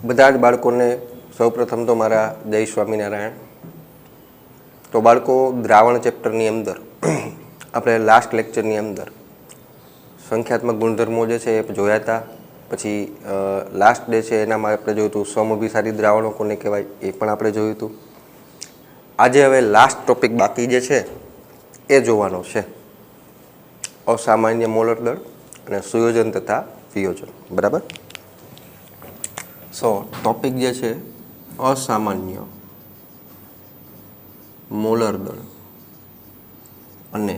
બધા જ બાળકોને સૌપ્રથમ તો મારા જય સ્વામિનારાયણ. તો બાળકો, દ્રાવણ ચેપ્ટરની અંદર આપણે લાસ્ટ લેક્ચરની અંદર સંખ્યાત્મક ગુણધર્મો જે છે એ જોયા હતા. પછી લાસ્ટ ડે છે એનામાં આપણે જોયું હતું સમઅભિસારી દ્રાવણો કોને કહેવાય એ પણ આપણે જોયું હતું. આજે હવે લાસ્ટ ટોપિક બાકી જે છે એ જોવાનો છે, અસામાન્ય મોલર દળ અને સુયોજન તથા વિયોજન. બરાબર. સો ટોપિક જે છે અસામાન્ય મોલર દળ અને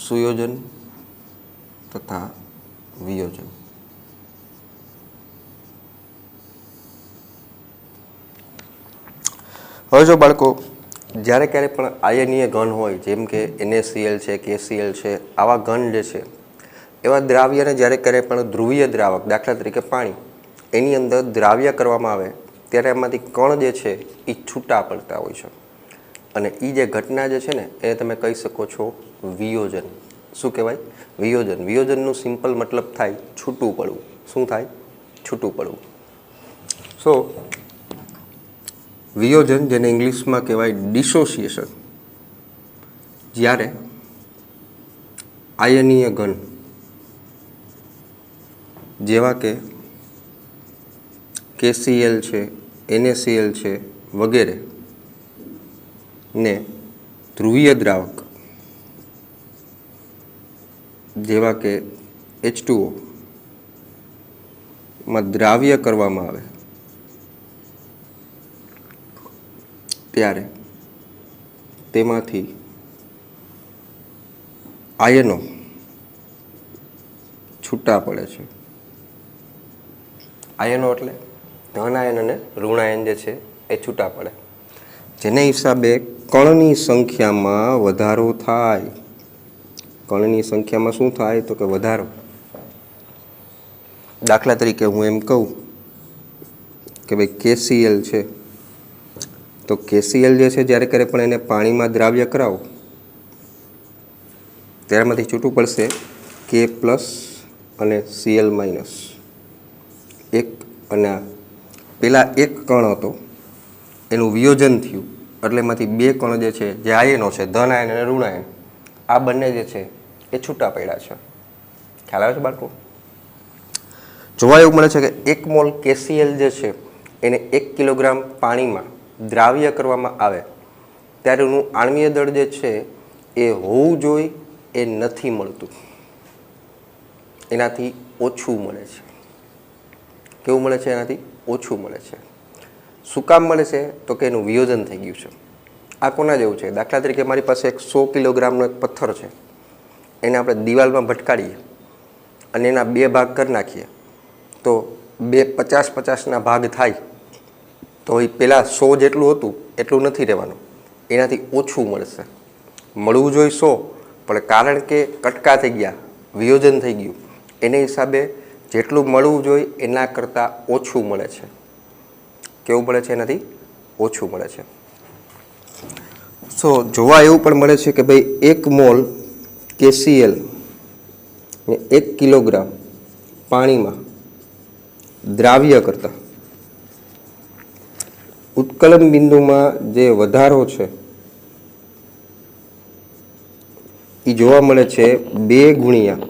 સુયોજન તથા વિયોજન. હવે જો બાળકો, જ્યારે ક્યારે પણ આયનીય ઘન હોય, જેમ કે NaCl છે, KCl છે, આવા ઘન જે છે એવા દ્રાવ્યને જ્યારે ક્યારે પણ ધ્રુવીય દ્રાવક, દાખલા તરીકે પાણી, એની અંદર દ્રાવ્ય કરવામાં આવે ત્યારે એમાંથી કણ જે છે એ છૂટા પડતા હોય છે. અને એ જે ઘટના જે છે ને એને તમે કહી શકો છો વિયોજન. શું કહેવાય? વિયોજન. વિયોજનનું સિમ્પલ મતલબ થાય છૂટું પડવું. શું થાય? છૂટું પડવું. સો વિયોજન, જેને ઇંગ્લિશમાં કહેવાય ડિસોસિએશન, જ્યારે આયનીય ઘન જેવા કે KCl છે, NaCl છે વગેરે ને ધ્રુવીય દ્રાવક જેવા કે H2O માં દ્રાવ્ય કરવામાં આવે ત્યારે તેમાંથી આયનો છૂટા પડે છે. આયનો એટલે ધન આયન અને ઋણ આયન જે છે એ છૂટા પડે, જેને હિસાબે કણની સંખ્યામાં વધારો થાય. કણની સંખ્યામાં શું થાય? તો કે વધારો. દાખલા તરીકે હું એમ કહું કે ભાઈ KCl છે, તો KCl જે છે જ્યારે ક્યારે પણ એને પાણીમાં દ્રાવ્ય કરાવો ત્યારમાંથી છૂટું પડશે K+ અને Cl-. એક અને પેલા એક કણ હતો એનું વિયોજન થયું એટલે એમાંથી બે કણ જે છે, જે આયનો છે, ધન આયન અને ઋણ આયન, આ બંને જે છે એ છૂટા પડ્યા છે. ખ્યાલ આવે છે બાળકો? જોવા એવું મળે છે કે 1 મોલ KCl જે છે એને 1 કિલોગ્રામ પાણીમાં દ્રાવ્ય કરવામાં આવે ત્યારે એનું આણ્વીય દળ જે છે એ હોવું જોઈએ એ નથી મળતું, એનાથી ઓછું મળે છે. કેવું મળે છે? એનાથી ઓછું મળે છે. શું કામ મળે છે? તો કે એનું વિયોજન થઈ ગયું છે. આ કોના જેવું છે? દાખલા તરીકે મારી પાસે એક 100 કિલોગ્રામનો એક પથ્થર છે, એને આપણે દિવાલમાં ભટકાડીએ અને એના 2 ભાગ કરી નાખીએ તો 2 50-50ના ભાગ થાય. તો એ પહેલાં 100 જેટલું હતું એટલું નથી રહેવાનું, એનાથી ઓછું મળશે. મળવું જોઈએ 100, પણ કારણ કે કટકા થઈ ગયા, વિયોજન થઈ ગયું, એને હિસાબે જેટલું મળવું જોઈએ એના કરતાં ઓછું મળે છે. કેવું મળે છે? એનાથી ઓછું મળે છે. સો જોવા એવું પણ મળે છે કે ભાઈ 1 મોલ KCl ને 1 કિલોગ્રામ પાણીમાં દ્રાવ્ય કરતા ઉત્કલન બિંદુમાં જે વધારો છે એ જોવા મળે છે 2 ગુણ્યા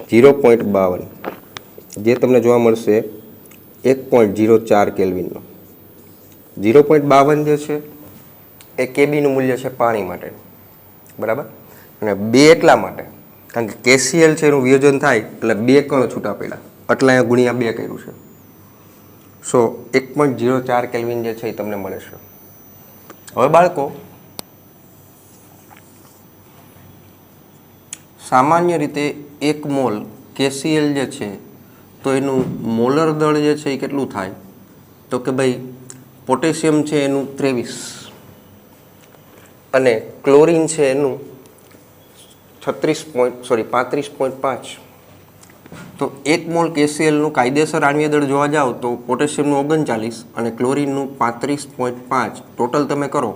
0.52, જે તમને જોવા મળશે 1.04 કેલ્વિનનો. 0.52 જે છે એ કેબીનું મૂલ્ય છે પાણી માટે. બરાબર. અને 2 એટલા માટે કારણ કે KCl છે એનું વિયોજન થાય એટલે 2 કણ છૂટા પડ્યા, એટલે અહીંયા ગુણ્યા 2 કર્યું છે. સો 1.04 કેલ્વિન જે છે એ તમને મળે છે. હવે બાળકો, સામાન્ય રીતે 1 મોલ KCl જે છે તો એનું મોલર દળ જે છે એ કેટલું થાય? તો કે ભાઈ પોટેશિયમ છે એનું 23 અને ક્લોરીન છે એનું 35.5. તો 1 મોલ KClનું કાયદેસર આણ્વીય દળ જોવા જાઓ તો પોટેશિયમનું 39 અને ક્લોરીનનું 35.5 ટોટલ તમે કરો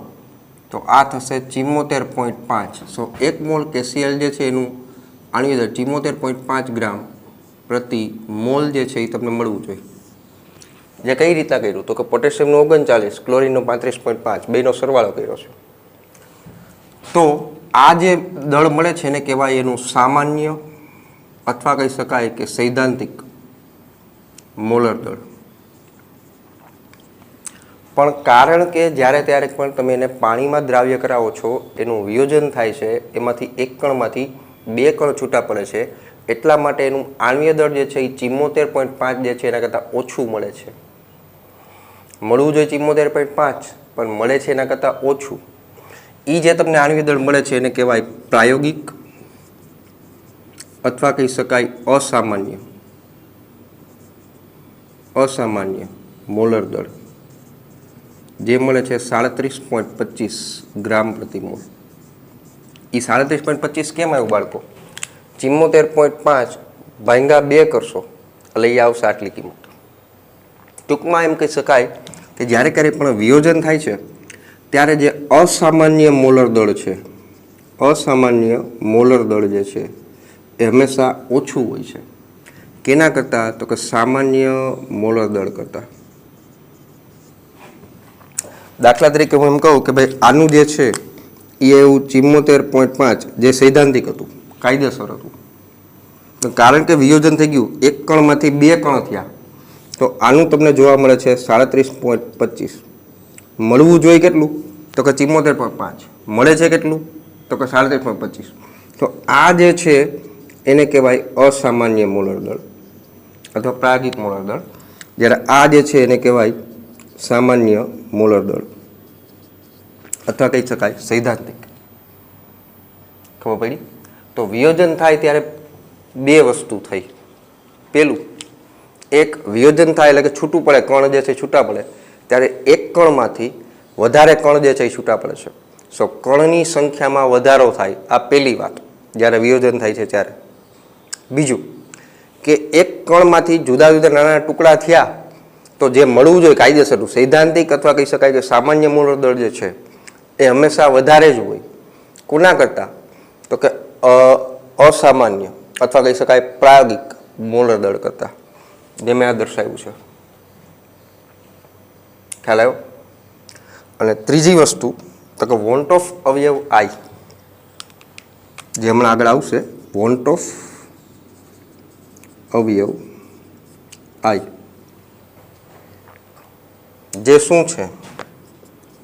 તો આ થશે 74.5. સો 1 મોલ KCl જે છે એનું આણ્વીય દળ 74.5 ગ્રામ પ્રતિ મોલ જે છે એ તમને મળવું જોઈએ. જે કઈ રીતના કર્યું તો કે પોટેશિયમનું 39, ક્લોરીનનું 35.5, બેનો સરવાળો કર્યો છે. તો આ જે દળ મળે છે એને કહેવાય એનું સામાન્ય અથવા કહી શકાય કે સૈદ્ધાંતિક મોલર દળ. પણ કારણ કે જ્યારે ત્યારે પણ તમે એને પાણીમાં દ્રાવ્ય કરાવો છો, એનું વિયોજન થાય છે, એમાંથી એક કણમાંથી 2 કણ છૂટા પડે છે, એટલા માટે એનું આણ્વીય દળ જે છે એ 74.5 જે છે એના કરતાં ઓછું મળે છે. મળવું જોઈએ 74.5, પણ મળે છે એના કરતાં ઓછું. એ જે તમને આણ્વીય દળ મળે છે એને કહેવાય પ્રાયોગિક અથવા કહી શકાય અસામાન્ય મોલર દળ, જે મળે છે 37.25 ગ્રામ પ્રતિ મોલ. એ 37.25 કેમ આવ્યું બાળકો? 74.5 ભાંગા 2 કરશો એટલે એ આવશે આટલી કિંમત. ટૂંકમાં એમ કહી શકાય કે જ્યારે ક્યારેય પણ વિયોજન થાય છે ત્યારે જે અસામાન્ય મોલર દળ છે, અસામાન્ય મોલર દળ જે છે એ હંમેશા ઓછું હોય છે. કેના કરતાં? તો કે સામાન્ય મોલર દળ કરતાં. દાખલા તરીકે હું એમ કહું કે ભાઈ આનું જે છે એ એવું 74.5 જે સૈદ્ધાંતિક હતું, કાયદેસર હતું, તો કારણ કે વિયોજન થઈ ગયું, એક કણમાંથી 2 કણ થયા, તો આનું તમને જોવા મળે છે 37.25. મળવું જોઈએ કેટલું? તો કે 74.5. મળે છે કેટલું? તો કે 37.25. તો આ જે છે એને કહેવાય અસામાન્ય મોલર દળ અથવા પ્રાયોગિક મોલર દળ, જ્યારે આ જે છે એને કહેવાય સામાન્ય મોલર દળ અથવા કહી શકાય સૈદ્ધાંતિક. ખબર પડી? તો વિયોજન થાય ત્યારે 2 વસ્તુ થઈ. પેલું, એક વિયોજન થાય એટલે કે છૂટું પડે, કણ જે છે છૂટા પડે, ત્યારે એક કણમાંથી વધારે કણ જે છે એ છૂટા પડે છે. સો કણની સંખ્યામાં વધારો થાય, આ પહેલી વાત જ્યારે વિયોજન થાય છે ત્યારે. બીજું કે એક કણમાંથી જુદા જુદા નાના ટુકડા થયા તો જે મળવું જોઈએ કાયદેસરનું સૈદ્ધાંતિક અથવા કહી શકાય કે સામાન્ય મોલર દળ જે છે એ હંમેશા વધારે જ હોય. કોના કરતાં? તો કે અસામાન્ય અથવા કહી શકાય પ્રાયોગિક મોલર દળ કરતાં, જે મેં આ દર્શાવ્યું છે. ખ્યાલ આવ્યો? અને ત્રીજી વસ્તુ તો કે વોન્ટ ઓફ અવયવ આઈ, જે હમણાં આગળ આવશે. વોન્ટ ઓફ અવયવ આઈ જે શું છે?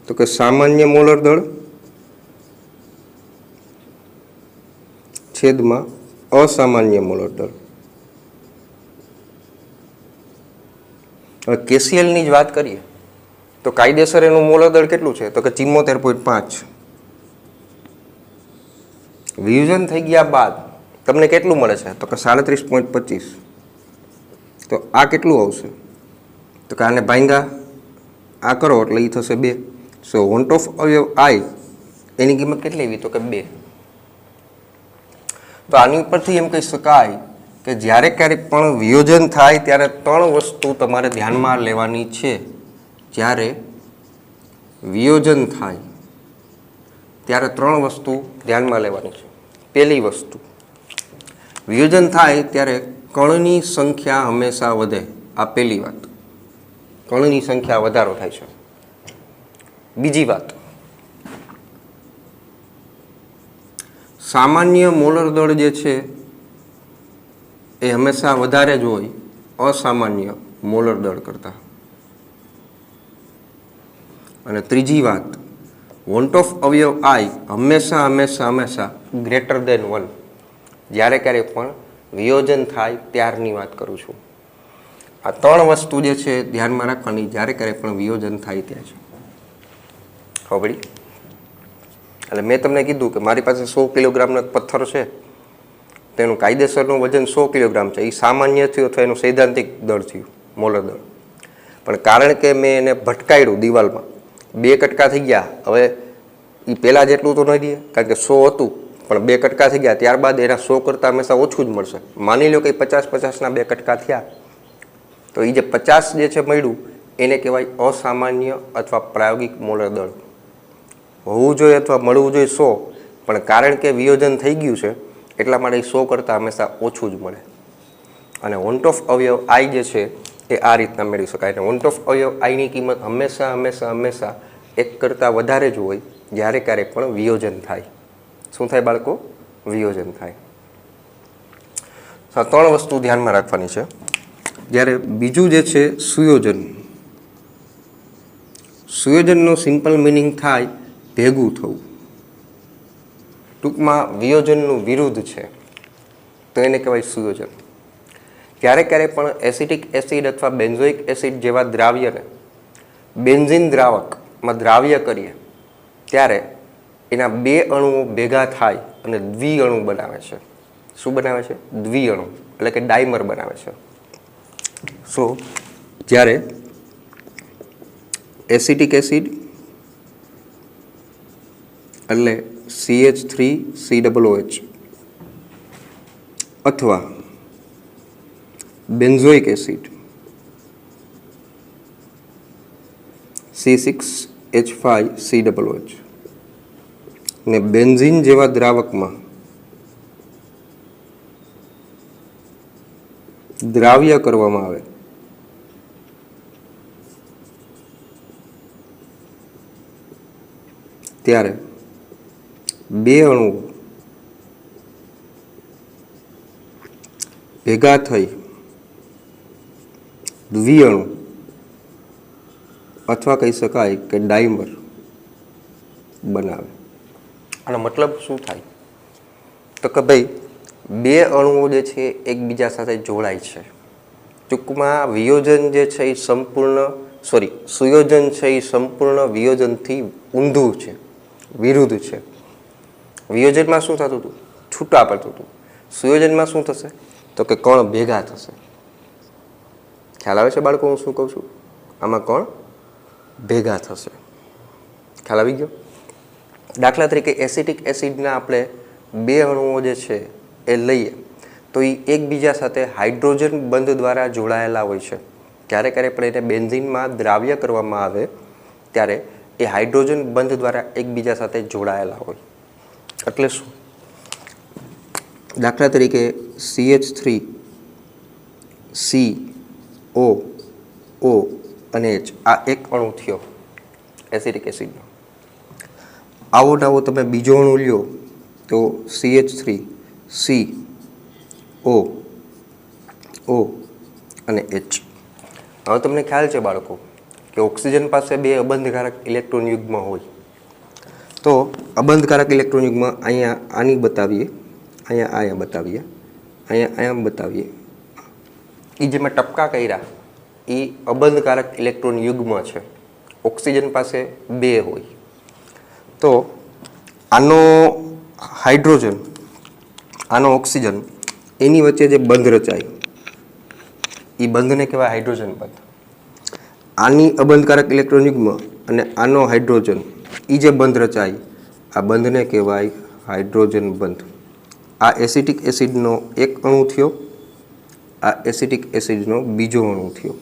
તો કે સામાન્ય મોલર દળ છેદમાં અસામાન્ય મોલર દળ. હવે કેસીએલની જ વાત કરીએ તો કાયદેસર એનું મોલર દળ કેટલું છે? તો કે 74.5. વિયોજન થઈ ગયા બાદ તમને કેટલું મળે છે? તો કે 37.25. તો આ કેટલું આવશે? તો કે આને ભાંગા આ કરો એટલે એ થશે 2. સો વોન્ટ ઓફ અવયવ આઈ એની કિંમત કેટલી એવી? તો કે 2. તો આની ઉપરથી એમ કહી શકાય કે જ્યારે ક્યારેક પણ વિયોજન થાય ત્યારે 3 વસ્તુ તમારે ધ્યાનમાં લેવાની છે. જ્યારે વિયોજન થાય ત્યારે 3 વસ્તુ ધ્યાનમાં લેવાની છે. પહેલી વસ્તુ, વિયોજન થાય ત્યારે કણની સંખ્યા હંમેશા વધે. આ પહેલી વાત, કણની સંખ્યા વધારો થાય છે. બીજી વાત, સામાન્ય મોલર દળ જે છે એ હંમેશા વધારે જ હોય અસામાન્ય મોલર દળ કરતાં. અને ત્રીજી વાત, વોન્ટ ઓફ અવયવ આઈ હંમેશા હંમેશા હંમેશા ગ્રેટર દેન 1. જ્યારે ક્યારેક પણ વિયોજન થાય ત્યારની વાત કરું છું. આ 3 વસ્તુ જે છે ધ્યાનમાં રાખવાની જ્યારે ક્યારેક પણ વિયોજન થાય ત્યાં છે. ખબર પડી? એટલે મેં તમને કીધું કે મારી પાસે 100 કિલોગ્રામનો એક પથ્થર છે, તેનું કાયદેસરનું વજન 100 કિલોગ્રામ છે. એ સામાન્ય થયું અથવા એનું સૈદ્ધાંતિક દળ થયું, મોલર દળ. પણ કારણ કે મેં એને ભટકાયું દિવાલમાં, 2 કટકા થઈ ગયા. હવે એ પહેલાં જેટલું તો નહીં દે, કારણ કે 100 હતું પણ 2 કટકા થઈ ગયા. ત્યારબાદ એના 100 કરતાં હંમેશા ઓછું જ મળશે. માની લો કે 50-50ના 2 કટકા થયા, તો એ જે 50 જે છે મળ્યું એને કહેવાય અસામાન્ય અથવા પ્રાયોગિક મોલર દળ. હોવું જોઈએ અથવા મળવું જોઈએ 100, પણ કારણ કે વિયોજન થઈ ગયું છે એટલા માટે 100 કરતાં હંમેશા ઓછું જ મળે. અને વોન્ટ ઓફ અવયવ આઈ જે છે એ આ રીતના મેળવી શકાય. અને વોન્ટ ઓફ અવયવ આઈની કિંમત હંમેશા હંમેશા હંમેશા એક કરતાં વધારે જ હોય જ્યારે ક્યારેક પણ વિયોજન થાય. શું થાય બાળકો? વિયોજન થાય. આ 3 વસ્તુ ધ્યાનમાં રાખવાની છે. જ્યારે બીજું જે છે સુયોજન. સુયોજનનો સિમ્પલ મિનિંગ થાય ભેગું થવું. ટૂંકમાં વિયોજનનું વિરુદ્ધ છે તો એને કહેવાય સુયોજન. ક્યારેક ક્યારેક પણ એસિટિક એસિડ અથવા બેન્ઝોઇક એસિડ જેવા દ્રાવ્યને બેન્ઝીન દ્રાવકમાં દ્રાવ્ય કરીએ ત્યારે એના 2 અણુઓ ભેગા થાય અને દ્વિઅણુ બનાવે છે. શું બનાવે છે? દ્વિઅણુ, એટલે કે ડાયમર બનાવે છે. સો જ્યારે એસિટિક એસિડ એટલે CH3COOH અથવા બેન્ઝોઇક એસિડ C6H5COOH ને બેન્ઝીન જેવા દ્રાવકમાં દ્રાવ્ય કરવામાં આવે ત્યારે 2 અણુઓ ભેગા થઈ દ્વિઅણુ અથવા કહી શકાય કે ડાયમર બનાવે. આનો મતલબ શું થાય? તો કે ભાઈ 2 અણુઓ જે છે એકબીજા સાથે જોડાય છે. ટૂંકમાં વિયોજન જે છે એ સુયોજન છે એ સંપૂર્ણ વિયોજનથી ઊંધું છે, વિરુદ્ધ છે. વિયોજનમાં શું થતું હતું? છૂટા પડતું હતું. સુયોજનમાં શું થશે? તો કે કણ ભેગા થશે. ખ્યાલ આવે છે બાળકો હું શું કહું છું? આમાં કણ ભેગા થશે. ખ્યાલ આવી ગયો? દાખલા તરીકે એસિટિક એસિડના આપણે 2 અણુઓ જે છે એ લઈએ તો એ એકબીજા સાથે હાઇડ્રોજન બંધ દ્વારા જોડાયેલા હોય છે. ક્યારેક ક્યારેક પણ એને બેન્ઝીનમાં દ્રાવ્ય કરવામાં આવે ત્યારે એ હાઇડ્રોજન બંધ દ્વારા એકબીજા સાથે જોડાયેલા હોય. એટલે શું? દાખલા તરીકે CH3 CO અને H આ એક અણુ થયો એસિટિક એસિડનો. આવો નવો તમે બીજો અણુ લ્યો તો CH3 CO અને H. હવે તમને ખ્યાલ છે બાળકો કે ઓક્સિજન પાસે 2 અબંધકારક ઇલેક્ટ્રોન યુગ્મ હોય. તો અબંધકારક ઇલેક્ટ્રોન યુગ્મ અહીંયા આની બતાવીએ, અહીંયા બતાવીએ, અહીંયા બતાવીએ. એ જે મેં ટપકા કર્યા એ અબંધકારક ઇલેક્ટ્રોન યુગ્મ છે. ઓક્સિજન પાસે 2 હોય. તો આનો હાઇડ્રોજન, આનો ઓક્સિજન, એની વચ્ચે જે બંધ રચાય એ બંધને કહેવાય હાઇડ્રોજન બંધ. આની અબંધકારક ઇલેક્ટ્રોન યુગ્મ અને આનો હાઇડ્રોજન એ જે બંધ રચાય આ બંધને કહેવાય હાઇડ્રોજન બંધ. આ એસિટિક એસિડનો એક અણુ થયો, આ એસિટિક એસિડનો બીજો અણુ થયો.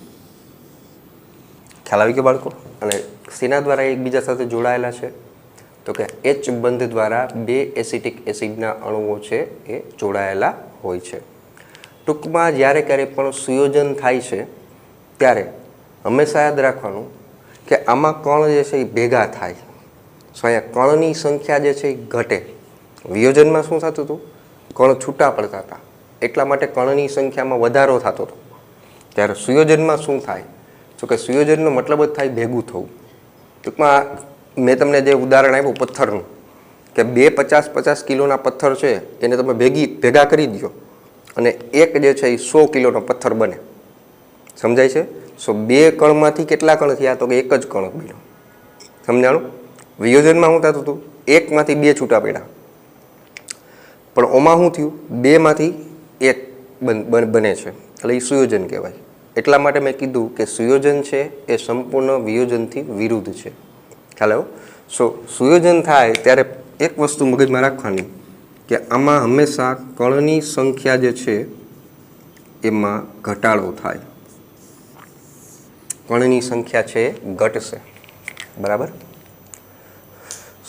ખ્યાલ આવી ગયો બાળકો? અને શેના દ્વારા એકબીજા સાથે જોડાયેલા છે? તો કે H બંધ દ્વારા 2 એસિટિક એસિડના અણુઓ છે એ જોડાયેલા હોય છે. ટૂંકમાં જ્યારે ક્યારેય પણ સુયોજન થાય છે ત્યારે હંમેશા યાદ રાખવાનું કે આમાં કણ જે છે એ ભેગા થાય. સો અહીંયા કણની સંખ્યા જે છે એ ઘટે. વિયોજનમાં શું થતું હતું? કણ છૂટા પડતા હતા, એટલા માટે કણની સંખ્યામાં વધારો થતો હતો. ત્યારે સુયોજનમાં શું થાય? તો કે સુયોજનનો મતલબ જ થાય ભેગું થવું. ટૂંકમાં મેં તમને જે ઉદાહરણ આપ્યું પથ્થરનું કે 2 50 કિલોના પથ્થર છે એને તમે ભેગા કરી દો અને એક જે છે એ 100 કિલોનો પથ્થર બને. સમજાય છે? સો 2 કણમાંથી કેટલા કણ થયા? તો કે એક જ કણ બન્યો. સમજાણું? વિયોજનમાં શું થતું હતું? 1 માંથી 2 છૂટા પડ્યા. પણ ઓમાં શું થયું? 2 માંથી 1 બને છે, એટલે એ સુયોજન કહેવાય. એટલા માટે મેં કીધું કે સુયોજન છે એ સંપૂર્ણ વિયોજનથી વિરુદ્ધ છે. ખ્યાલ આવ્યો? સો સુયોજન થાય ત્યારે એક વસ્તુ મગજમાં રાખવાની કે આમાં હંમેશા કણની સંખ્યા જે છે એમાં ઘટાડો થાય. કણની સંખ્યા છે ઘટશે. બરાબર?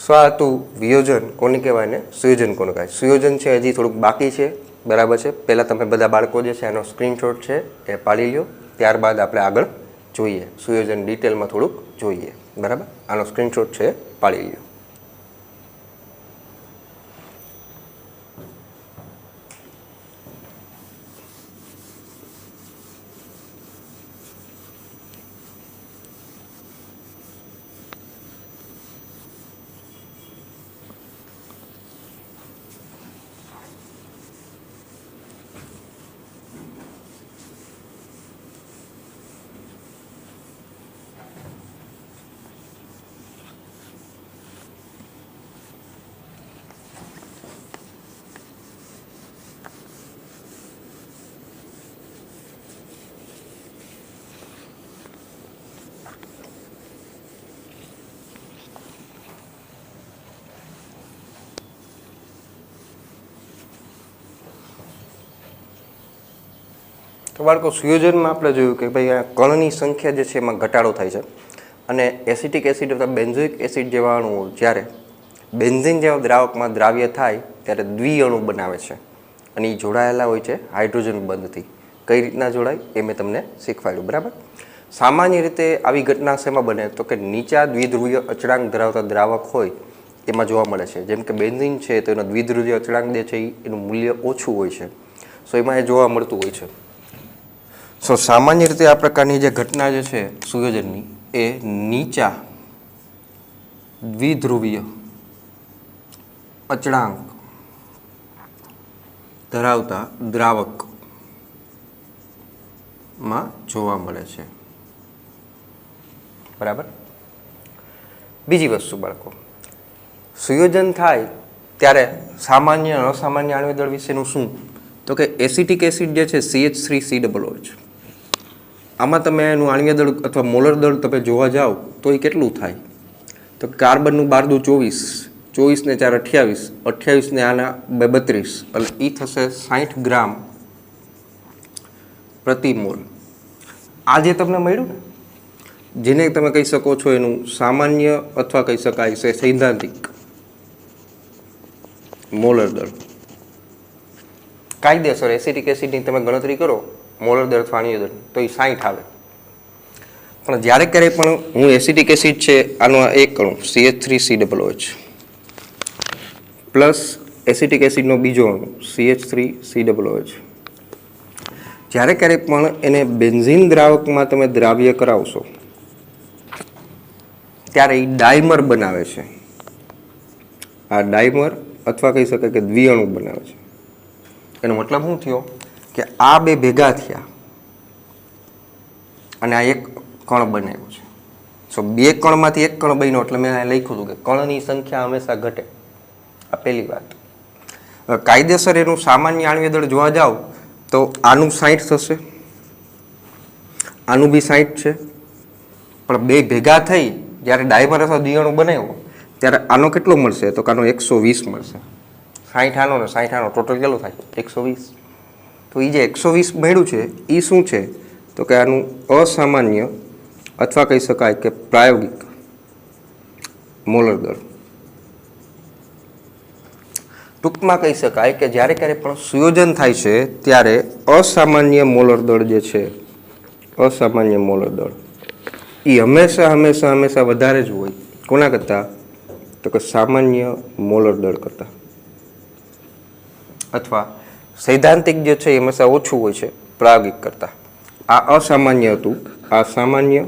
સો આ હતું વિયોજન કોને કહેવાય ને સુયોજન કોને કહેવાય. સુયોજન છે હજી થોડુંક બાકી છે. બરાબર છે? પહેલાં તમે બધા બાળકો જે છે એનો સ્ક્રીનશોટ છે એ પાડી લ્યો. ત્યારબાદ આપણે આગળ જોઈએ, સુયોજન ડિટેલમાં થોડુંક જોઈએ. બરાબર, આનો સ્ક્રીનશોટ છે પાડી લ્યો. તો બાળકો, સુયોજનમાં આપણે જોયું કે ભાઈ આ કણની સંખ્યા જે છે એમાં ઘટાડો થાય છે અને એસિટિક એસિડ અથવા બેન્ઝોઇક એસિડ જેવા અણુઓ જ્યારે બેન્ઝીન જેવા દ્રાવકમાં દ્રાવ્ય થાય ત્યારે દ્વિઅણુ બનાવે છે અને એ જોડાયેલા હોય છે હાઇડ્રોજન બંધથી. કઈ રીતના જોડાય એ મેં તમને શીખવાડ્યું. બરાબર, સામાન્ય રીતે આવી ઘટના શેમાં બને તો કે નીચા દ્વિધ્રુવીય અચળાંક ધરાવતા દ્રાવક હોય એમાં જોવા મળે છે. જેમ કે બેન્ઝીન છે તો એનો દ્વિધ્રુવીય અચળાંક જે છે એનું મૂલ્ય ઓછું હોય છે, સો એમાં એ જોવા મળતું હોય છે. સો સામાન્ય રીતે આ પ્રકારની જે ઘટના જે છે સુયોજનની એ નીચા દ્વિધ્રુવીય અચળાંક ધરાવતા દ્રાવકમાં જોવા મળે છે. બરાબર. બીજી વસ્તુ બાળકો, સુયોજન થાય ત્યારે સામાન્ય અસામાન્ય આણ્વિક દળ વિશેનું શું? તો કે એસિટિક એસિડ જે છે CH3COOH, આમાં તમે એનું આણ્વીય દળ અથવા મોલર દળ તમે જોવા જાઓ તો એ કેટલું થાય? તો કાર્બનનું 12 દુ 24, 24 ને 4 28, 28 ને આના 32, એટલે એ થશે 60 ગ્રામ પ્રતિ મોલ. આ જે તમને મળ્યું ને, જેને તમે કહી શકો છો એનું સામાન્ય અથવા કહી શકાય છે સૈદ્ધાંતિક મોલર દળ. કાયદેસર એસિટિક એસિડની તમે ગણતરી કરો મોલર દળ અથવા આણ્વીય દળ તો એ 60 આવે. પણ જ્યારે ક્યારેય પણ હું એસિટિક એસિડ છે આનો એક અણુ CH3COOH પ્લસ એસિટિક એસિડનો બીજો અણુ CH3COOH, જ્યારે ક્યારેય પણ એને બેન્ઝીન દ્રાવકમાં તમે દ્રાવ્ય કરાવશો ત્યારે એ ડાયમર બનાવે છે. આ ડાયમર અથવા કહી શકાય કે દ્વિઅણુ બનાવે છે. એનો મતલબ શું થયો કે આ બે ભેગા થયા અને આ એક કણ બનાવ્યો છે. સો બે કણમાંથી એક કણ બન્યો એટલે મેં લખ્યું હતું કે કણની સંખ્યા હંમેશા ઘટે. આ પહેલી વાત. કાયદેસર એનું સામાન્ય આણ્વીય દળ જોવા જાવ તો આનું 60 થશે, આનું બી 60 છે, પણ બે ભેગા થઈ જ્યારે ડાયમર અથવા દ્વિઅણુ બનાવ્યો ત્યારે આનો કેટલો મળશે? તો આનો 120 મળશે. 60 આનો ને 60 આનો ટોટલ કેટલું થાય? 120. તો એ જે 120 મળ્યું છે એ શું છે? તો કે આનું અસામાન્ય અથવા કહી શકાય કે પ્રાયોગિક મોલર દળ. ટૂંકમાં કહી શકાય કે જ્યારે ક્યારે પણ સુયોજન થાય છે ત્યારે અસામાન્ય મોલર દળ જે છે, અસામાન્ય મોલર દળ એ હંમેશા વધારે જ હોય. કોના કરતાં? તો કે સામાન્ય મોલર દળ કરતાં. અથવા સૈદ્ધાંતિક જે છે એ હંમેશા ઓછું હોય છે પ્રાયોગિક કરતાં. આ અસામાન્ય હતું, આ સામાન્ય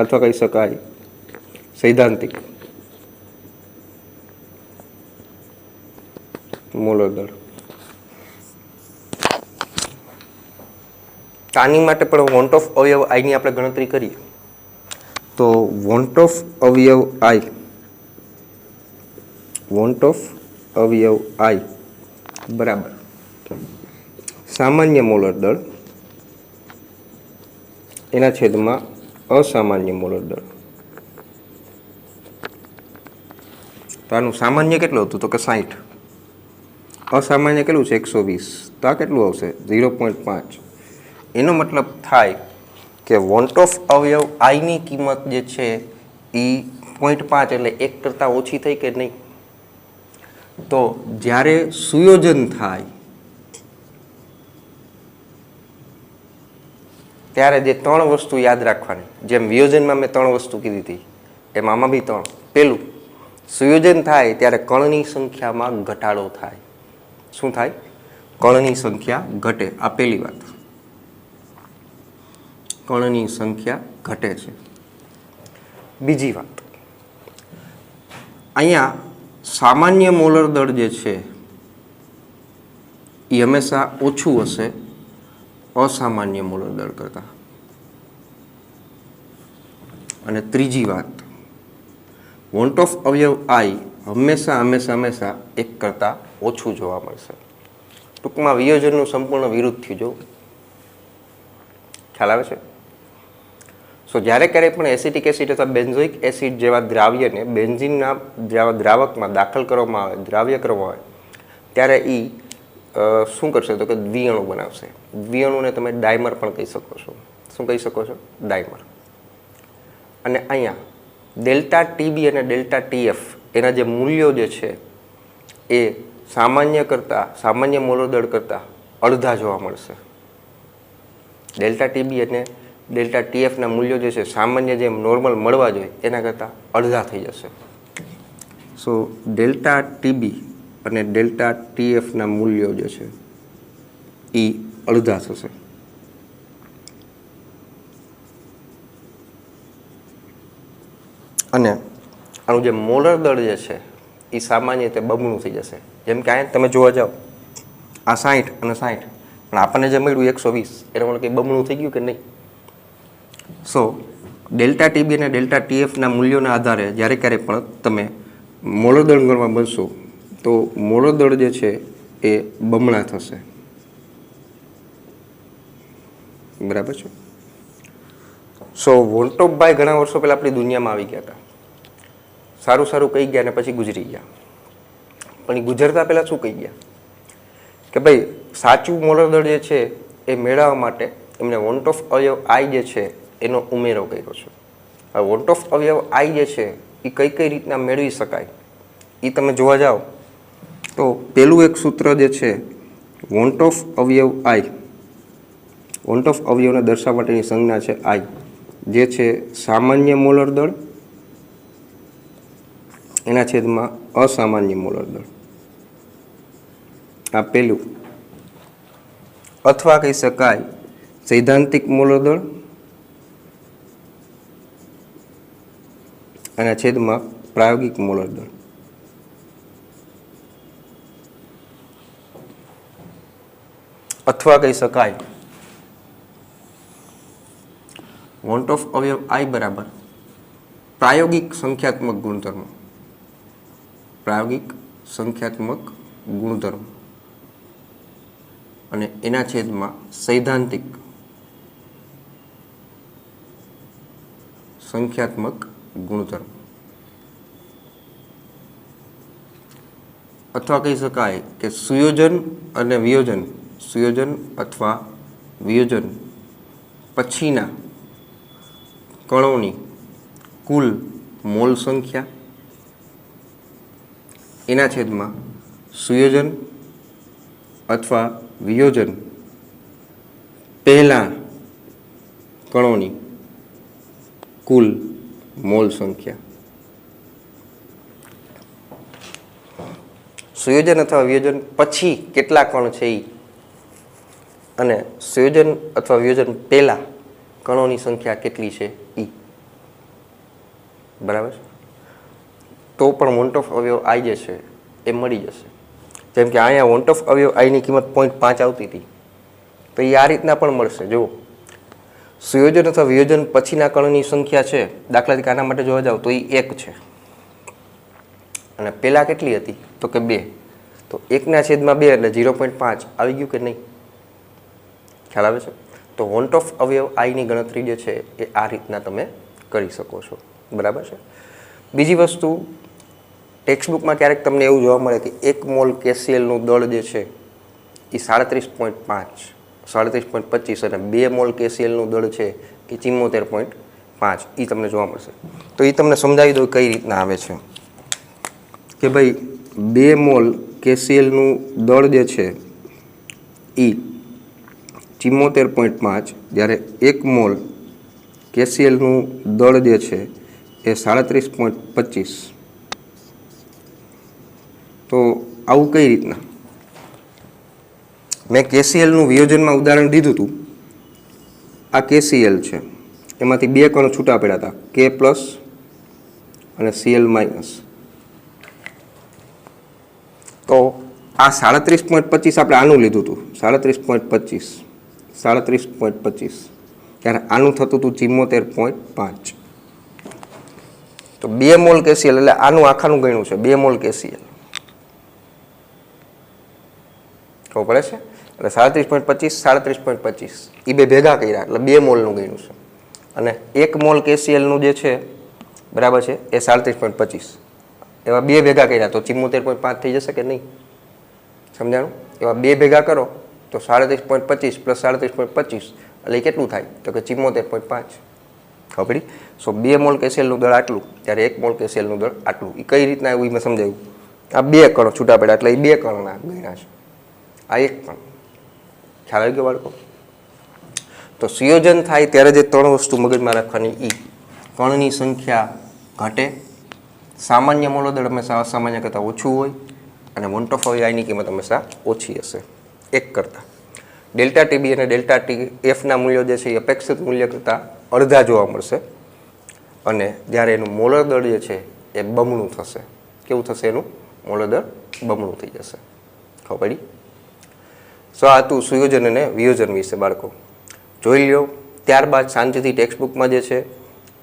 અથવા કહી શકાય સૈદ્ધાંતિક મોલર દળ. આની માટે પણ વોન્ટ ઓફ અવયવ આઈની આપણે ગણતરી કરીએ તો વોન્ટ ઓફ અવયવ આઈ બરાબર સામાન્ય મોલર દળ એના છેદમાં અસામાન્ય મોલર દળ. તો આનું સામાન્ય કેટલું હતું? તો કે 60. અસામાન્ય કેટલું છે? 120. તો આ કેટલું આવશે? 0.5. એનો મતલબ થાય કે વોન્ટ ઓફ અવયવ આઈની કિંમત જે છે એ 0.5 એટલે 1 કરતાં ઓછી થઈ કે નહીં? તો જ્યારે સુયોજન થાય ત્યારે જે 3 વસ્તુ યાદ રાખવાની, જેમ વિયોજનમાં મેં 3 વસ્તુ કીધી હતી એમ આમાં બી 3. પહેલું, સુયોજન થાય ત્યારે કણની સંખ્યામાં ઘટાડો થાય. શું થાય? કણની સંખ્યા ઘટે. આ પહેલી વાત, કણની સંખ્યા ઘટે છે. બીજી વાત, અહીંયા સામાન્ય મોલર દળ જે છે એ હંમેશા ઓછું હશે અસામાન્ય મોલર દળ કરતાં. અને ત્રીજી વાત, વોન્ટ ઓફ અવયવ આઈ હંમેશા 1 કરતાં ઓછું જોવા મળશે. ટૂંકમાં વિયોજનનું સંપૂર્ણ વિરુદ્ધ થયું. જો ખ્યાલ આવે છે? સો જ્યારે ક્યારેય પણ એસિટિક એસિડ અથવા બેન્ઝોઇક એસિડ જેવા દ્રાવ્યને બેન્ઝીનના જેવા દ્રાવકમાં દાખલ કરવામાં આવે, દ્રાવ્ય કરવામાં આવે, ત્યારે એ શું કરશે તો કે દ્વિઅણુ બનાવશે. દ્વિઅણુને તમે ડાયમર પણ કહી શકો છો. શું કહી શકો છો? ડાયમર. અને અહીંયા ડેલ્ટા ટીબી અને ડેલ્ટા ટીએફ એના જે મૂલ્યો જે છે એ સામાન્ય મોલર દળ કરતાં અડધા જોવા મળશે. ડેલ્ટા ટીબી અને ડેલ્ટા ટીએફના મૂલ્યો જે છે સામાન્ય જેમ નોર્મલ મળવા જોઈએ એના કરતાં અડધા થઈ જશે. સો ડેલ્ટા ટીબી અને ડેલ્ટા ટીએફના મૂલ્યો જે છે એ અડધા થશે. અને આનું જે મોલર દળ જે છે એ સામાન્ય રીતે બમણું થઈ જશે. જેમ કે અહીંયા તમે જોવા જાઓ, આ 60 અને 60, પણ આપણને જે મળ્યું 120, એના માટે કંઈ બમણું થઈ ગયું કે નહીં? સો ડેલ્ટા ટીબી અને ડેલ્ટા ટીએફના મૂલ્યોના આધારે જ્યારે ક્યારેય પણ તમે મોલર દળ ગણવા બનશો તો મોલર દળ જે છે એ બમણા થશે. બરાબર છે? સો વોલ્ટોપભાઈ ઘણા વર્ષો પહેલાં આપણી દુનિયામાં આવી ગયા હતા. સારું કહી ગયા અને પછી ગુજરી ગયા. પણ એ ગુજરતા પહેલાં શું કહી ગયા કે ભાઈ સાચું મોલર દળ જે છે એ મેળવવા માટે એમને વોન્ટ ઓફ અવયવ આઈ જે છે એનો ઉમેરો કર્યો છે. હવે વોન્ટ ઓફ અવયવ આઈ જે છે એ કઈ રીતના મેળવી શકાય એ તમે જોવા જાઓ તો પહેલું એક સૂત્ર જે છે વોન્ટ ઓફ અવયવ આઈ, વોન્ટ ઓફ અવયવને દર્શાવવા માટેની સંજ્ઞા છે આઈ, જે છે સામાન્ય મોલર દળ એના છેદમાં અસામાન્ય મોલર દળ. આ પહેલું. અથવા કહી શકાય સૈદ્ધાંતિક મોલર દળ અને છેદમાં પ્રાયોગિક મોલર દળ. અથવા કહી શકાય વોન્ટ ઓફ અવયવ આઈ બરાબર પ્રાયોગિક સંખ્યાત્મક ગુણધર્મ, પ્રાયોગિક સંખ્યાત્મક ગુણધર્મ અને એના છેદમાં સૈદ્ધાંતિક સંખ્યાત્મક ગુણધર્મ. અથવા કહી શકાય કે સુયોજન અને વિયોજન, સુયોજન અથવા વિયોજન પછીના કણોની કુલ મોલ સંખ્યા એના છેદમાં સુયોજન અથવા વિયોજન પહેલા કણોની કુલ મોલ સંખ્યા. સુયોજન અથવા વિયોજન પછી કેટલા કણ છે એ અને સુયોજન અથવા વિયોજન પહેલા કણોની સંખ્યા કેટલી છે એ. બરાબર છે? તો પણ વોન્ટ ઓફ અવયવ આઈ જે છે એ મળી જશે. જેમ કે અહીંયા વોન્ટ ઓફ અવયવ આઈની કિંમત 0.5 આવતી હતી તો એ આ રીતના પણ મળશે. જુઓ, સુયોજન અથવા વિયોજન પછીના કણની સંખ્યા છે, દાખલા તરીકે આના માટે જોવા જાવ તો એ 1 છે અને પહેલાં કેટલી હતી તો કે 2, તો 1/2 એટલે 0.5 આવી ગયું કે નહીં? ખ્યાલ આવે છે? તો વોન્ટ ઓફ અવયવ આઈની ગણતરી જે છે એ આ રીતના તમે કરી શકો છો. બરાબર છે? બીજી વસ્તુ, ટેક્સ્ટબુકમાં ક્યારેક તમને એવું જોવા મળે કે 1 મોલ KClનું દળ જે છે એ 37.5, 37.25 અને 2 મોલ KClનું દળ છે એ 74.5 એ તમને જોવા મળશે. તો એ તમને સમજાવી દો કઈ રીતના આવે છે કે ભાઈ 2 મોલ KClનું દળ જે છે એ 74.5, જ્યારે 1 મોલ KClનું દળ જે છે એ 37.25. તો આવું કઈ રીતના? મેં KClનું વિયોજનમાં ઉદાહરણ દીધું હતું. આ KCl છે, એમાંથી 2 કણ છૂટા પડ્યા હતા, K પ્લસ અને Cl માઇનસ. તો આ 37.25 આપણે આનું લીધું હતું, 37.25, ત્યારે આનું થતું હતું 74.5. તો 2 મોલ KCl એટલે આનું આખાનું ગણ્યું છે, 2 મોલ KCl ખબર પડે છે. એટલે 37.25 એ બે ભેગા કર્યા એટલે 2 મોલનું ગણ્યું છે. અને 1 મોલ KClનું જે છે બરાબર છે એ 37.25, એવા 2 ભેગા કર્યા તો 74.5 થઈ જશે કે નહીં? સમજાણું? એવા 2 ભેગા કરો તો 37.25 પ્લસ 37.25 એટલે કેટલું થાય? તો કે 74.5. ખબર પડી? સો 2 મોલ KClનું દળ આટલું, ત્યારે 1 મોલ KClનું દળ આટલું. એ કઈ રીતના એવું મેં સમજાવ્યું. આ 2 કણો છૂટા પડ્યા એટલે એ 2 કણના ગણ્યા છે, આ 1 કણ. ખ્યાલ આવી ગયો બાળકો? તો સંયોજન થાય ત્યારે જે 3 વસ્તુ મગજમાં રાખવાની, કણની સંખ્યા ઘટે, સામાન્ય મોલોદળ હંમેશા અસામાન્ય કરતાં ઓછું હોય, અને વોન્ટ ઓફ આઈની કિંમત હંમેશા ઓછી હશે 1 કરતાં. ડેલ્ટા ટીબી અને ડેલ્ટા ટીએફના મૂલ્યો જે છે એ અપેક્ષિત મૂલ્ય કરતાં અડધા જોવા મળશે, અને જ્યારે એનું મોલર દળ જે છે એ બમણું થશે. કેવું થશે? એનું મોલર દળ બમણું થઈ જશે. ખબર પડી? સો આ હતું સુયોજન અને વિયોજન વિશે બાળકો. જોઈ લો, ત્યારબાદ શાંતિથી ટેક્સ્ટબુકમાં જે છે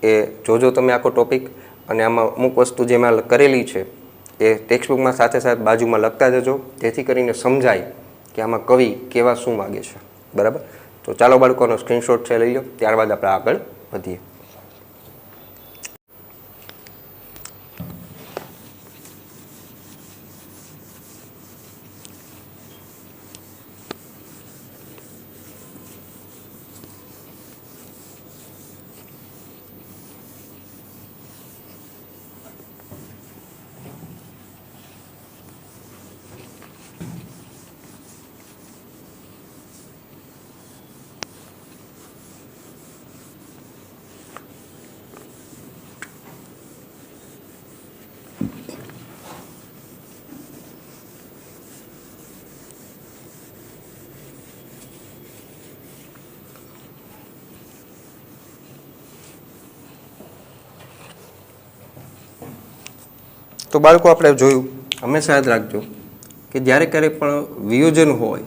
એ જોજો તમે આખો ટોપિક, અને આમાં અમુક વસ્તુ જે મેં કરેલી છે એ ટેક્સ્ટબુકમાં સાથે સાથે બાજુમાં લખતા જજો, જેથી કરીને સમજાય કે આમાં કવિ કેવા શું માગે છે. બરાબર? તો ચાલો બાળકોનો સ્ક્રીનશોટ છે લઈ લો, ત્યારબાદ આપણે આગળ વધીએ. તો બાળકો આપણે જોયું, હંમેશા યાદ રાખજો કે જ્યારે ક્યારેક પણ વિયોજન હોય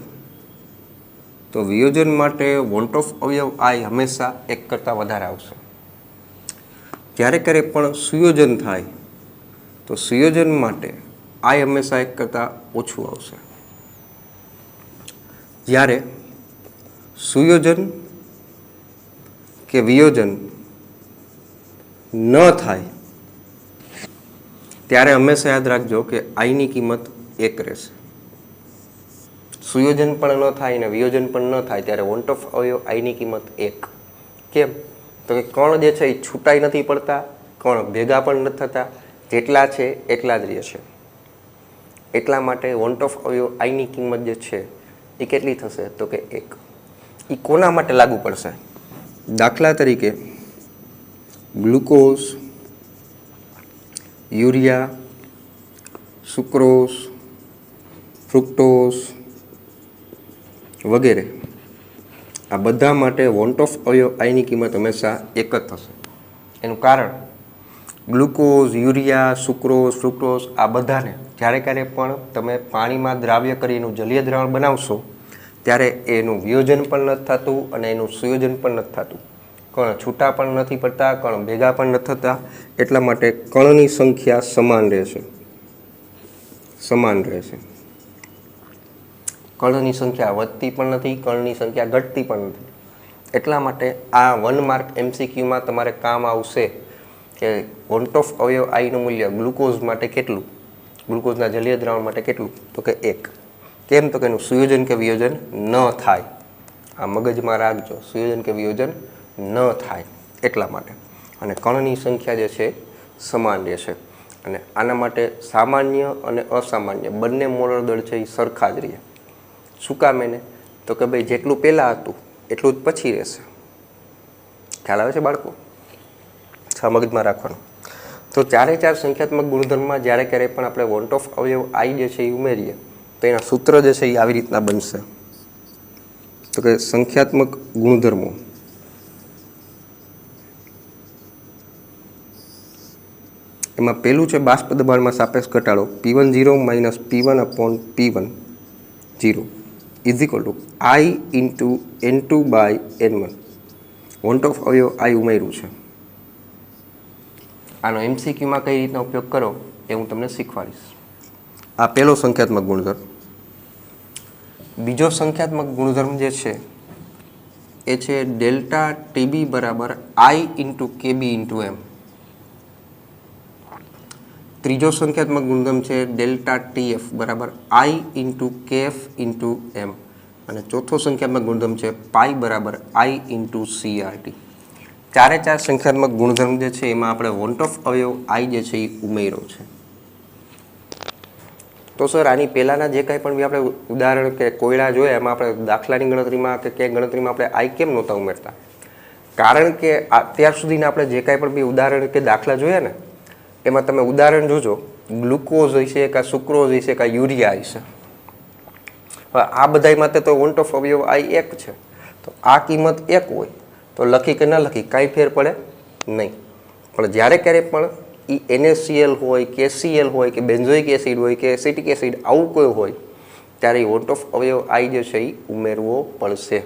તો વિયોજન માટે વોન્ટ ઓફ અવયવ આઈ હંમેશા 1 કરતાં વધારે આવશે. જ્યારે ક્યારેક પણ સુયોજન થાય તો સુયોજન માટે આઈ હંમેશા 1 કરતાં ઓછું આવશે. જ્યારે સુયોજન કે વિયોજન ન થાય ત્યારે હંમેશા યાદ રાખજો કે આઈની કિંમત 1 રહેશે. સુયોજન પણ ન થાય ને વિયોજન પણ ન થાય ત્યારે વોન્ટ ઓફ અવયવ આઈની કિંમત 1. કેમ? તો કે કણ જે છે એ છૂટાઈ નથી પડતા, કણ ભેગા પણ નથી થતા, જેટલા છે એટલા જ રહે છે. એટલા માટે વોન્ટ ઓફ અવયવ આઈની કિંમત જે છે એ કેટલી થશે? તો કે 1. એ કોના માટે લાગુ પડશે? દાખલા તરીકે ગ્લુકોઝ, યુરિયા, સુક્રોઝ, ફ્રુક્ટોઝ વગેરે, આ બધા માટે વોન્ટ ઓફ અવયવ આઈની કિંમત હંમેશા 1 જ થશે. એનું કારણ ગ્લુકોઝ, યુરિયા, સુક્રોઝ, ફ્રુક્ટોઝ આ બધાને જ્યારે ક્યારે પણ તમે પાણીમાં દ્રાવ્ય કરી એનું જલીય દ્રાવણ બનાવશો ત્યારે એનું વિયોજન પણ નથી થતું અને એનું સુયોજન પણ નથી થતું. કણ છૂટા પણ નથી પડતા, કણ ભેગા પણ નથી થતા. એટલા માટે કણની સંખ્યા સમાન રહેશે. કણની સંખ્યા વધતી પણ નથી, કણની સંખ્યા ઘટતી પણ નથી. એટલા માટે આ 1 માર્ક MCQમાં તમારે કામ આવશે કે વોન્ટ ઓફ અવયવ આઈનું મૂલ્ય ગ્લુકોઝ માટે કેટલું, ગ્લુકોઝના જલીય દ્રાવણ માટે કેટલું? તો કે 1. કેમ? તો કે એનું સુયોજન કે વિયોજન ન થાય. આ મગજમાં રાખજો, સુયોજન કે વિયોજન ન થાય એટલા માટે. અને કણની સંખ્યા જે છે સમાન રહેશે. અને આના માટે સામાન્ય અને અસામાન્ય બંને મોલર દળ છે એ સરખા જ રહે. શું કામ? એને તો કે ભાઈ જેટલું પહેલાં હતું એટલું જ પછી રહેશે. ખ્યાલ આવે છે બાળકો? મગજમાં રાખવાનું. તો ચારે ચાર સંખ્યાત્મક ગુણધર્મમાં જ્યારે ક્યારેય પણ આપણે વોન્ટ ઓફ અવયવ આઈ જે છે એ ઉમેરીએ તો એના સૂત્ર જે છે એ આવી રીતના બનશે. તો કે સંખ્યાત્મક ગુણધર્મો એમાં પહેલું છે બાષ્પ દબાણમાં સાપેક્ષ ઘટાડો P10 minus P1 upon P10 is equal to I into N2 by N1. Van't Hoff અવયવ આઈ ઉમેર્યું છે. આનો MCQમાં કઈ રીતના ઉપયોગ કરો એ હું તમને શીખવાડીશ. આ પહેલો સંખ્યાત્મક ગુણધર્મ. બીજો સંખ્યાત્મક ગુણધર્મ જે છે એ છે ડેલ્ટા ટીબી બરાબર I into KB into M. ત્રીજો સંખ્યાત્મક ગુણધર્મ છે ડેલ્ટા ટીએફ બરાબર I into KF into M. અને ચોથો સંખ્યાત્મક ગુણધર્મ છે પાઈ બરાબર I ઇન્ટુ CRT. ચારે ચાર સંખ્યાત્મક ગુણધર્મ જે છે એમાં આપણે વોન્ટ ઓફ અવયવ આઈ જે છે એ ઉમેર્યો છે. તો સર આની પહેલાંના જે કાંઈ પણ બી આપણે ઉદાહરણ કે કોયડા જોયા એમાં આપણે દાખલાની ગણતરીમાં કે ક્યાંય ગણતરીમાં આપણે આઈ કેમ નહોતા ઉમેરતા? કારણ કે અત્યાર સુધીના આપણે જે કાંઈ પણ બી ઉદાહરણ કે દાખલા જોયા ને એમાં તમે ઉદાહરણ જોજો, ગ્લુકોઝ હશે કાં સુક્રોઝ હશે કાં યુરિયા હશે. હવે આ બધામાં તો વોન્ટ ઓફ અવયવ આઈ એક છે. તો આ કિંમત એક હોય તો લખી કે ન લખી કાંઈ ફેર પડે નહીં. પણ જ્યારે ક્યારેય પણ એ NaCl હોય KCl હોય કે બેન્ઝોઇક એસિડ હોય કે એસિટિક એસિડ આવું કોઈ હોય ત્યારે એ વોન્ટ ઓફ અવયવ આઈ જે છે એ ઉમેરવો પડશે.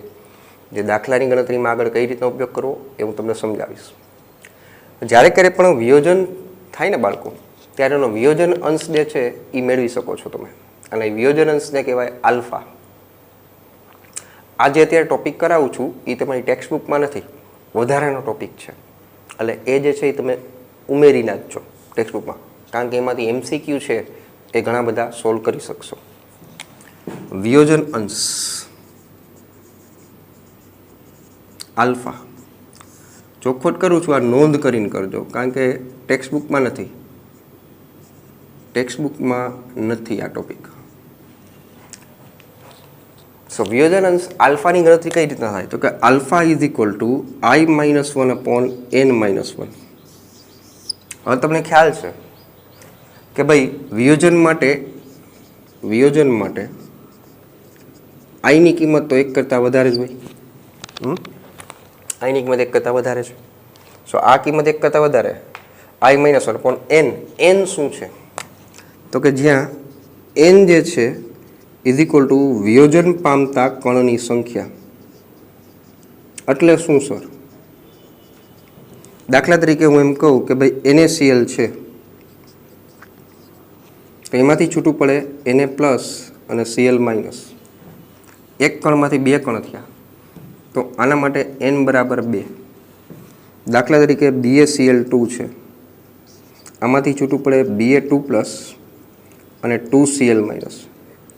જે દાખલાની ગણતરીમાં આગળ કઈ રીતનો ઉપયોગ કરવો એ હું તમને સમજાવીશ. જ્યારે ક્યારેય પણ વિયોજન થાય ને બાળકો ત્યારે એનો વિયોજન અંશ જે છે એ મેળવી શકો છો તમે. અને વિયોજન અંશને કહેવાય આલ્ફા. આજે અત્યારે ટોપિક કરાવું છું એ તમારી ટેક્સ્ટ બુકમાં નથી, વધારાનો ટોપિક છે. એટલે એ જે છે એ તમે ઉમેરી નાખજો ટેક્સ્ટ બુકમાં, કારણ કે એમાંથી MCQ છે એ ઘણા બધા સોલ્વ કરી શકશો. વિયોજન અંશ આલ્ફા ચોખ્ખોટ કરું છું, આ નોંધ કરીને કરજો, કારણ કે ટેક્સ્ટ બુકમાં નથી. ટેક્સ્ટ બુકમાં નથી આ ટોપિક. સો વિયોજન અંશ આલ્ફાની ગણતરી કઈ રીતના થાય? તો કે alpha is equal two I-1 upon N-1. હવે તમને ખ્યાલ છે કે ભાઈ વિયોજન માટે આઈની કિંમત તો એક કરતાં વધારે જ હોય. આઈની કિંમત એક કરતાં વધારે છે. સો આ કિંમત એક કરતાં વધારે I-1 અપોન N. N શું છે? તો કે જ્યાં N જે છે ઇઝ ઇક્વલ ટુ વિયોજન પામતા કણની સંખ્યા. એટલે શું સર? દાખલા તરીકે હું એમ કહું કે ભાઈ NaCl છે તો એમાંથી છૂટું પડે Na પ્લસ અને Cl માઇનસ. એક કણમાંથી બે કણ થયા તો આના માટે N બરાબર 2. દાખલા તરીકે BaCl2 છે, આમાંથી છૂટું પડે Ba2 પ્લસ અને 2Cl માઇનસ.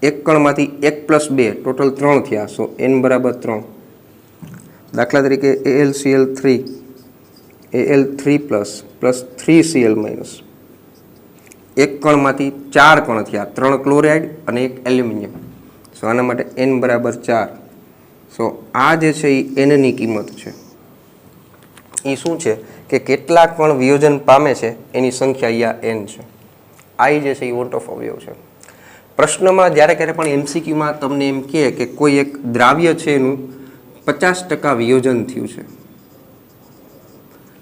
એક કણમાંથી 1 પ્લસ 2 ટોટલ 3 થયા, સો N બરાબર 3. દાખલા તરીકે Al3 પ્લસ 3Cl માઇનસ. એક કણમાંથી 4 કણ થયા, 3 ક્લોરાઇડ અને 1 એલ્યુમિનિયમ, સો આના માટે N બરાબર 4. સો આ જે છે એ Nની કિંમત છે. એ શું છે કે કેટલા કણ વિયોજન પામે છે એની સંખ્યા અહીંયા N છે. આઈ જે છે એ વોન્ટ ઓફ અવયવ છે. પ્રશ્નમાં જ્યારે ક્યારે પણ MCQમાં તમને એમ કહે કે કોઈ એક દ્રાવ્ય છે એનું 50% વિયોજન થયું છે,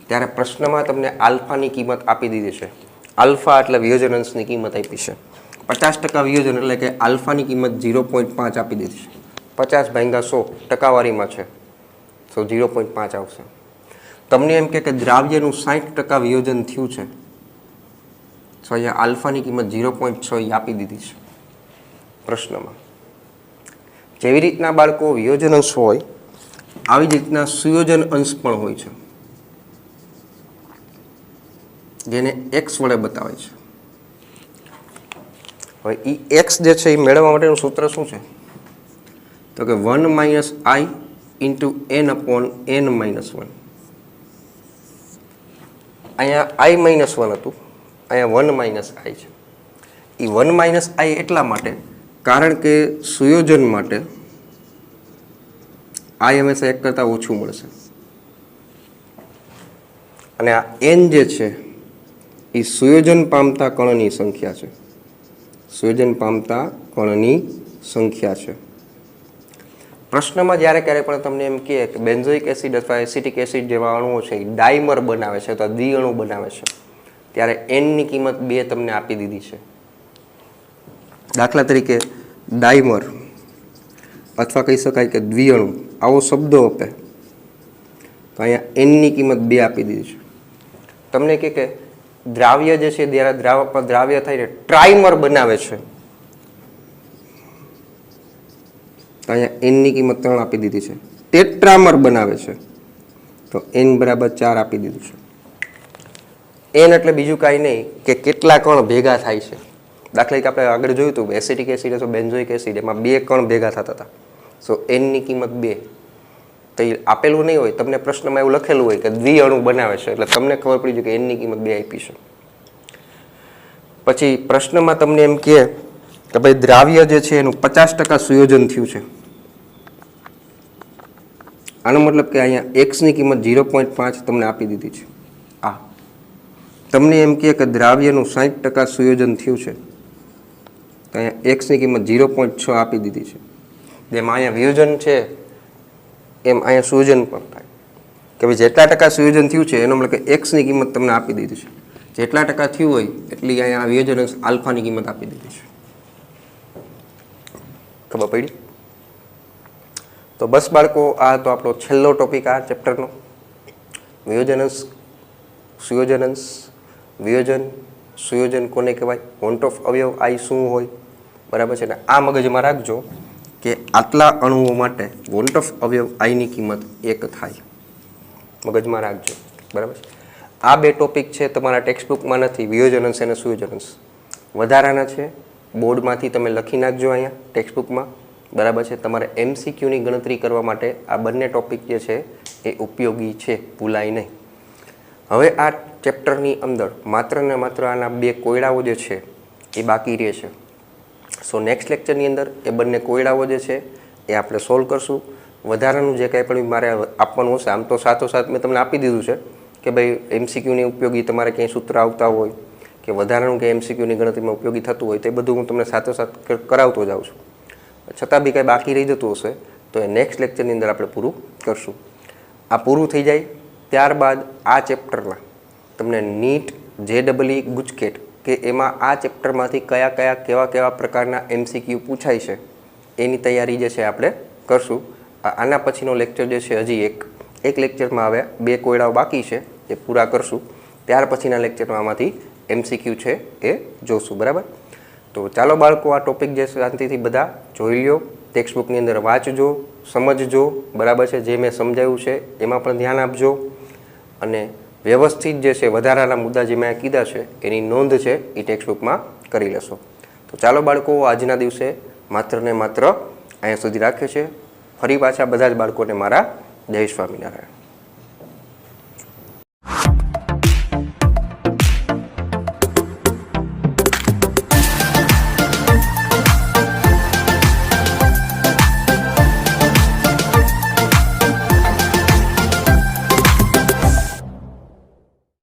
ત્યારે પ્રશ્નમાં તમને આલ્ફાની કિંમત આપી દીધી છે. આલ્ફા એટલે વિયોજન અંશની કિંમત આપી છે. 50% વિયોજન એટલે કે આલ્ફાની કિંમત 0.5 આપી દીધી છે. 50 ભાગ્યા 100 ટકાવારીમાં છે, તો 0.5 આવશે. તમને એમ કે દ્રાવ્યનું 60% વિયોજન થયું છે, તો અહીંયા આલ્ફાની કિંમત 0.6 આપી દીધી છે પ્રશ્નમાં. જેવી રીતના બાળકો વિયોજન અંશ હોય આવી જ રીતના સુયોજન અંશ પણ હોય છે, જેને x વડે બતાવે છે. હવે એ x જે છે એ મેળવવા માટેનું સૂત્ર શું છે? તો કે 1 minus I into N upon N-1. અહીંયા I-1 હતું, અહીંયા 1 માઇનસ I છે. એ 1 માઇનસ I એટલા માટે કારણ કે સુયોજન માટે આઈ હંમેશા 1 કરતાં ઓછું મળશે. અને આ એન જે છે એ સુયોજન પામતા કણની સંખ્યા છે. સુયોજન પામતા કણની સંખ્યા છે. પ્રશ્નમાં જ્યારે ક્યારેય પણ તમને એમ કહે કે બેન્ઝોઇક એસિડ અથવા એસિટિક એસિડ જેવા અણુઓ છે એ ડાયમર બનાવે છે અથવા દ્વિઅણુ બનાવે છે, ત્યારે એનની કિંમત 2 તમને આપી દીધી છે. દાખલા તરીકે ડાયમર અથવા કહી શકાય કે દ્વિઅણુ આવો શબ્દો આપે તો અહીંયા એનની કિંમત 2 આપી દીધી છે. તમને કે દ્રાવ્ય જે છે જ્યારે દ્રાવ્ય થઈને ટ્રાઇમર બનાવે છે તો અહીંયા એનની કિંમત 3 આપી દીધી છે. ટેટ્રામર બનાવે છે તો એન બરાબર 4 આપી દીધું છે. એન એટલે બીજું કાંઈ નહીં કે કેટલા કણ ભેગા થાય છે. દાખલા તરીકે આપણે આગળ જોયું હતું એસિટિક એસિડ અથવા બેન્ઝોઇક એસિડ, એમાં 2 કણ ભેગા થતા હતા. સો એનની કિંમત 2. તો એ આપેલું નહીં હોય, તમને પ્રશ્નમાં એવું લખેલું હોય કે દ્વિઅણુ બનાવે છે એટલે તમને ખબર પડી જાય કે એનની કિંમત 2 આપી છે. પછી પ્રશ્નમાં તમને એમ કહે કે ભાઈ દ્રાવ્ય જે છે એનું 50% સુયોજન થયું છે. આનો મતલબ કે અહીંયા એક્સની કિંમત 0.5 તમને આપી દીધી છે. આ તમને એમ કહે કે દ્રાવ્યનું 60% સુયોજન થયું છે તો અહીંયા એક્સની કિંમત 0.6 આપી દીધી છે. જેમાં અહીંયા વિયોજન છે એમ અહીંયા સુયોજન પણ થાય કે ભાઈ જેટલા ટકા સુયોજન થયું છે એનો મતલબ કે એક્સની કિંમત તમને આપી દીધી છે. જેટલા ટકા થયું હોય એટલી અહીંયા વિયોજન આલ્ફાની કિંમત આપી દીધી છે. ખબર પડી? તો બસ બાળકો, આ તો આપણો છેલ્લો ટોપિક આ ચેપ્ટરનો. વિયોજનસ, સુયોજનસ, વિયોજન, સુયોજન કોને કહેવાય, વોન્ટ ઓફ અવયવ આઈ શું હોય, બરાબર છે ને. આ મગજમાં રાખજો કે આટલા અણુઓ માટે વોન્ટ ઓફ અવયવ આઈની કિંમત 1 થાય. મગજમાં રાખજો, બરાબર છે. આ 2 ટોપિક છે તમારા ટેક્સ્ટબુકમાં નથી, વિયોજનસ અને સુયોજનસ. વધારાના છે, બોર્ડમાંથી તમે લખી નાખજો અહીંયા ટેક્સ્ટબુકમાં, બરાબર છે. તમારે MCQની ગણતરી કરવા માટે આ બંને ટોપિક જે છે એ ઉપયોગી છે, ભૂલાય નહીં. હવે આ ચેપ્ટરની અંદર માત્ર ને માત્ર આના 2 કોયડાઓ જે છે એ બાકી રહે છે. સો નેક્સ્ટ લેક્ચરની અંદર એ બંને કોયડાઓ જે છે એ આપણે સોલ્વ કરશું. વધારાનું જે કંઈ પણ મારે આપવાનું હશે, આમ તો સાથોસાથ મેં તમને આપી દીધું છે કે ભાઈ MCQની ઉપયોગી તમારે ક્યાંય સૂત્ર આવતા હોય કે વધારાનું કે MCQની ગણતરીમાં ઉપયોગી થતું હોય તો એ બધું હું તમને સાથોસાથ કરાવતો જાઉં છું. છતાં બી કાંઈ બાકી રહી જતું હશે તો એ નેક્સ્ટ લેક્ચરની અંદર આપણે પૂરું કરશું. આ પૂરું થઈ જાય ત્યારબાદ આ ચેપ્ટરના તમને નીટ, JEE, ગુજકેટ કે એમાં આ ચેપ્ટરમાંથી કેવા પ્રકારના MCQ પૂછાય છે એની તૈયારી જે છે આપણે કરશું. આના પછીનો લેક્ચર જે છે હજી એક લેક્ચરમાં આવે 2 કોયડાઓ બાકી છે એ પૂરા કરશું. ત્યાર પછીના લેક્ચરમાં આમાંથી MCQ છે એ જોશું, બરાબર. તો ચાલો બાળકો, આ ટોપિક જે શાંતિથી બધા જોઈ લો, ટેક્સ્ટબુકની અંદર વાંચજો, સમજજો, બરાબર છે. જે મેં સમજાવ્યું છે એમાં પણ ધ્યાન આપજો અને વ્યવસ્થિત જે છે વધારાના મુદ્દા જે મેં કીધા છે એની નોંધ છે એ ટેક્સ્ટબુકમાં કરી લેશો. તો ચાલો બાળકો, આજના દિવસે માત્ર ને માત્ર અહીંયા સુધી રાખ્યો છે. ફરી પાછા બધા જ બાળકોને મારા જય સ્વામિનારાયણ.